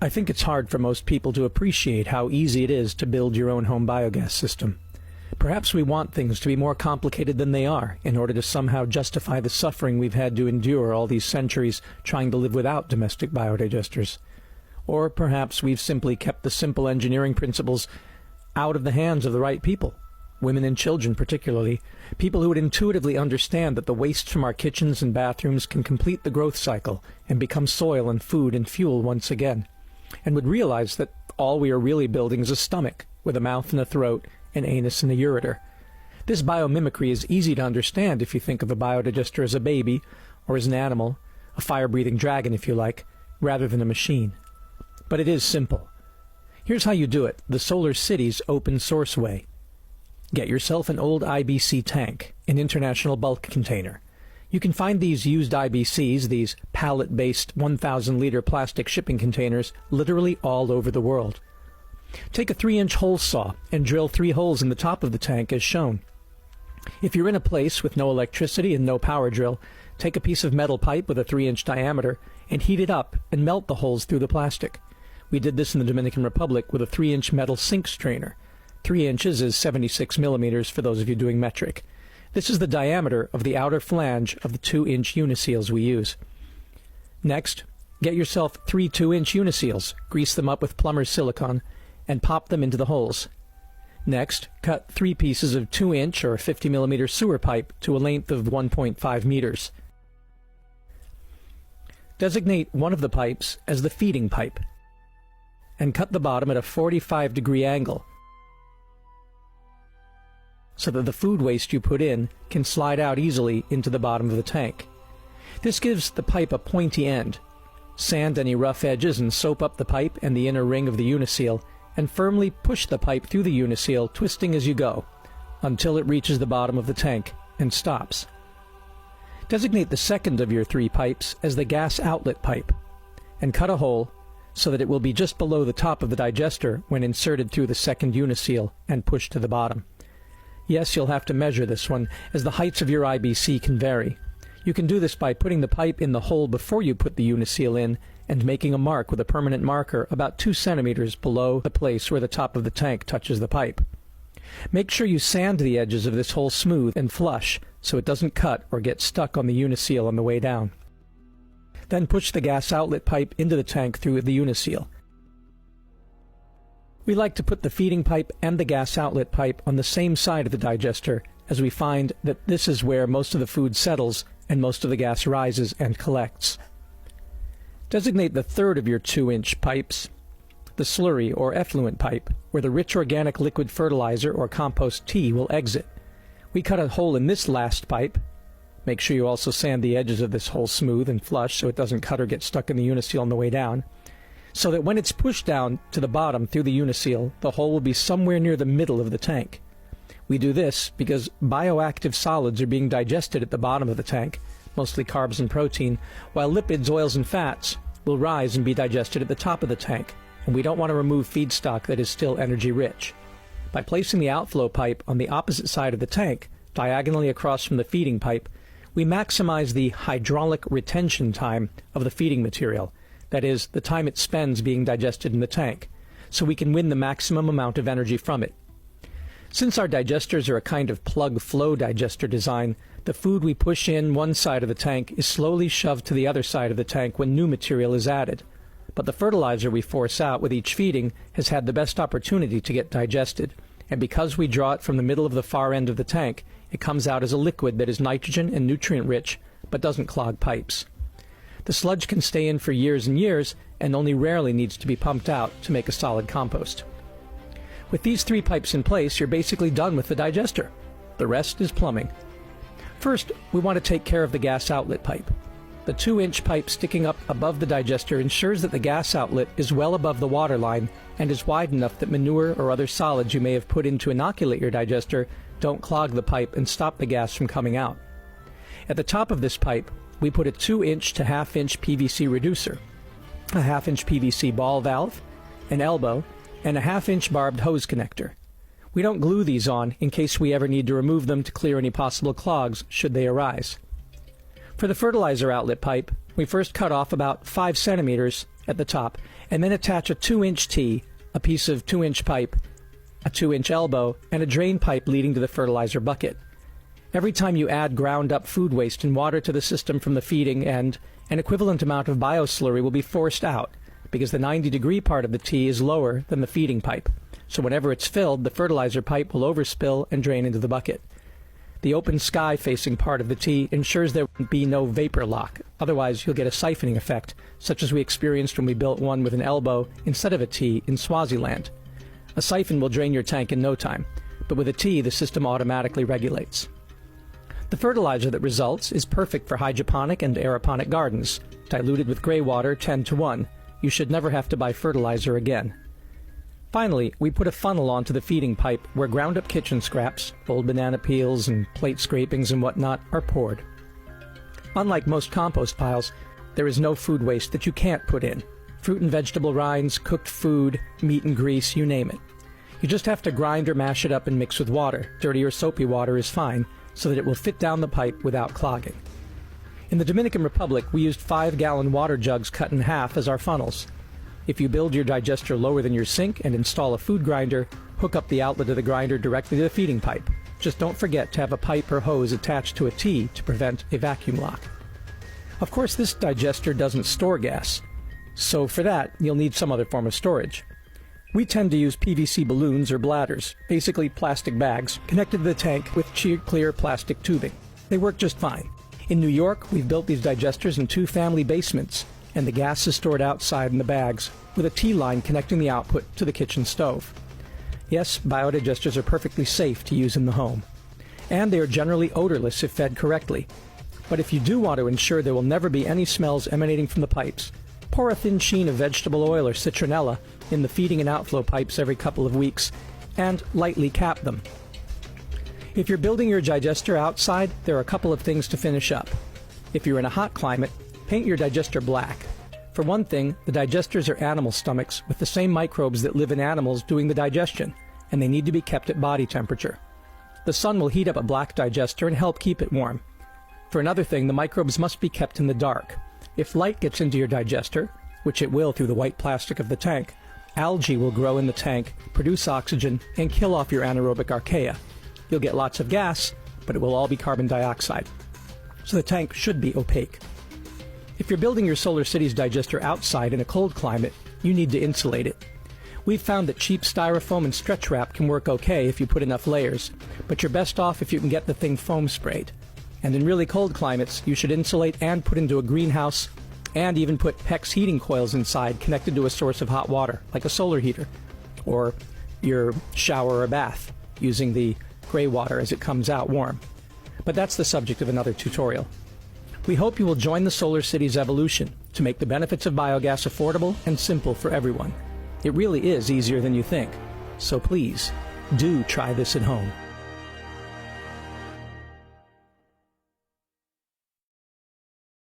I think it's hard for most people to appreciate how easy it is to build your own home biogas system. Perhaps we want things to be more complicated than they are in order to somehow justify the suffering we've had to endure all these centuries trying to live without domestic biodigesters. Or perhaps we've simply kept the simple engineering principles out of the hands of the right people, women and children particularly, people who would intuitively understand that the waste from our kitchens and bathrooms can complete the growth cycle and become soil and food and fuel once again, and would realize that all we are really building is a stomach with a mouth and a throat, an anus and a ureter. This biomimicry is easy to understand if you think of a biodigester as a baby, or as an animal, a fire-breathing dragon if you like, rather than a machine. But it is simple. Here's how you do it the Solar City's open source way. Get yourself an old IBC tank, an international bulk container. You can find these used IBCs, these pallet-based 1,000-liter plastic shipping containers, literally all over the world. Take a 3-inch hole saw and drill 3 holes in the top of the tank as shown. If you're in a place with no electricity and no power drill, take a piece of metal pipe with a 3-inch diameter and heat it up and melt the holes through the plastic. We did this in the Dominican Republic with a 3-inch metal sink strainer. 3 inches is 76 millimeters for those of you doing metric. This is the diameter of the outer flange of the 2-inch uniseals we use. Next, get yourself 3 2-inch uniseals, grease them up with plumber's silicone, and pop them into the holes. Next, cut 3 pieces of 2-inch or 50 millimeter sewer pipe to a length of 1.5 meters. Designate one of the pipes as the feeding pipe, and cut the bottom at a 45-degree angle, so that the food waste you put in can slide out easily into the bottom of the tank. This gives the pipe a pointy end. Sand any rough edges and soap up the pipe and the inner ring of the uniseal, and firmly push the pipe through the uniseal, twisting as you go, until it reaches the bottom of the tank and stops. Designate the second of your 3 pipes as the gas outlet pipe, and cut a hole so that it will be just below the top of the digester when inserted through the second uniseal and pushed to the bottom. Yes, you'll have to measure this one, as the heights of your IBC can vary. You can do this by putting the pipe in the hole before you put the uniseal in and making a mark with a permanent marker about 2 centimeters below the place where the top of the tank touches the pipe. Make sure you sand the edges of this hole smooth and flush so it doesn't cut or get stuck on the uniseal on the way down. Then push the gas outlet pipe into the tank through the uniseal. We like to put the feeding pipe and the gas outlet pipe on the same side of the digester, as we find that this is where most of the food settles and most of the gas rises and collects. Designate the third of your 2-inch pipes, the slurry or effluent pipe, where the rich organic liquid fertilizer or compost tea will exit. We cut a hole in this last pipe. Make sure you also sand the edges of this hole smooth and flush so it doesn't cut or get stuck in the uniseal on the way down, so that when it's pushed down to the bottom through the uniseal, the hole will be somewhere near the middle of the tank. We do this because bioactive solids are being digested at the bottom of the tank, mostly carbs and protein, while lipids, oils, and fats will rise and be digested at the top of the tank, and we don't want to remove feedstock that is still energy-rich. By placing the outflow pipe on the opposite side of the tank, diagonally across from the feeding pipe, we maximize the hydraulic retention time of the feeding material, that is, the time it spends being digested in the tank, so we can win the maximum amount of energy from it. Since our digesters are a kind of plug-flow digester design, the food we push in one side of the tank is slowly shoved to the other side of the tank when new material is added. But the fertilizer we force out with each feeding has had the best opportunity to get digested, and because we draw it from the middle of the far end of the tank, it comes out as a liquid that is nitrogen and nutrient-rich, but doesn't clog pipes. The sludge can stay in for years and years, and only rarely needs to be pumped out to make a solid compost. With these 3 pipes in place, you're basically done with the digester. The rest is plumbing. First, we want to take care of the gas outlet pipe. The 2-inch pipe sticking up above the digester ensures that the gas outlet is well above the water line and is wide enough that manure or other solids you may have put in to inoculate your digester don't clog the pipe and stop the gas from coming out. At the top of this pipe, we put a 2-inch to 1/2-inch PVC reducer, a 1/2-inch PVC ball valve, an elbow, and a 1/2-inch barbed hose connector. We don't glue these on in case we ever need to remove them to clear any possible clogs should they arise. For the fertilizer outlet pipe, we first cut off about 5 centimeters at the top, and then attach a 2-inch T, a piece of 2-inch pipe, a 2-inch elbow, and a drain pipe leading to the fertilizer bucket. Every time you add ground-up food waste and water to the system from the feeding end, an equivalent amount of bioslurry will be forced out, because the 90-degree part of the T is lower than the feeding pipe. So whenever it's filled, the fertilizer pipe will overspill and drain into the bucket. The open sky-facing part of the T ensures there will be no vapor lock. Otherwise, you'll get a siphoning effect, such as we experienced when we built one with an elbow instead of a T in Swaziland. A siphon will drain your tank in no time, but with a T, the system automatically regulates. The fertilizer that results is perfect for hydroponic and aeroponic gardens, diluted with gray water 10:1. You should never have to buy fertilizer again. Finally, we put a funnel onto the feeding pipe where ground-up kitchen scraps, old banana peels and plate scrapings and whatnot, are poured. Unlike most compost piles, there is no food waste that you can't put in. Fruit and vegetable rinds, cooked food, meat and grease, you name it. You just have to grind or mash it up and mix with water. Dirty or soapy water is fine, so that it will fit down the pipe without clogging. In the Dominican Republic, we used 5-gallon water jugs cut in half as our funnels. If you build your digester lower than your sink and install a food grinder, hook up the outlet of the grinder directly to the feeding pipe. Just don't forget to have a pipe or hose attached to a T to prevent a vacuum lock. Of course, this digester doesn't store gas, so for that, you'll need some other form of storage. We tend to use PVC balloons or bladders, basically plastic bags, connected to the tank with clear plastic tubing. They work just fine. In New York, we've built these digesters in 2 family basements, and the gas is stored outside in the bags, with a T-line connecting the output to the kitchen stove. Yes, biodigesters are perfectly safe to use in the home, and they are generally odorless if fed correctly. But if you do want to ensure there will never be any smells emanating from the pipes, pour a thin sheen of vegetable oil or citronella in the feeding and outflow pipes every couple of weeks, and lightly cap them. If you're building your digester outside, there are a couple of things to finish up. If you're in a hot climate, paint your digester black. For one thing, the digesters are animal stomachs with the same microbes that live in animals doing the digestion, and they need to be kept at body temperature. The sun will heat up a black digester and help keep it warm. For another thing, the microbes must be kept in the dark. If light gets into your digester, which it will through the white plastic of the tank, algae will grow in the tank, produce oxygen, and kill off your anaerobic archaea. You'll get lots of gas, but it will all be carbon dioxide. So the tank should be opaque. If you're building your Solar Cities digester outside in a cold climate, you need to insulate it. We've found that cheap styrofoam and stretch wrap can work okay if you put enough layers, but you're best off if you can get the thing foam sprayed. And in really cold climates, you should insulate and put into a greenhouse, and even put PEX heating coils inside connected to a source of hot water, like a solar heater, or your shower or bath, using the gray water as it comes out warm. But that's the subject of another tutorial. We hope you will join the Solar Cities evolution to make the benefits of biogas affordable and simple for everyone. It really is easier than you think. So please, do try this at home.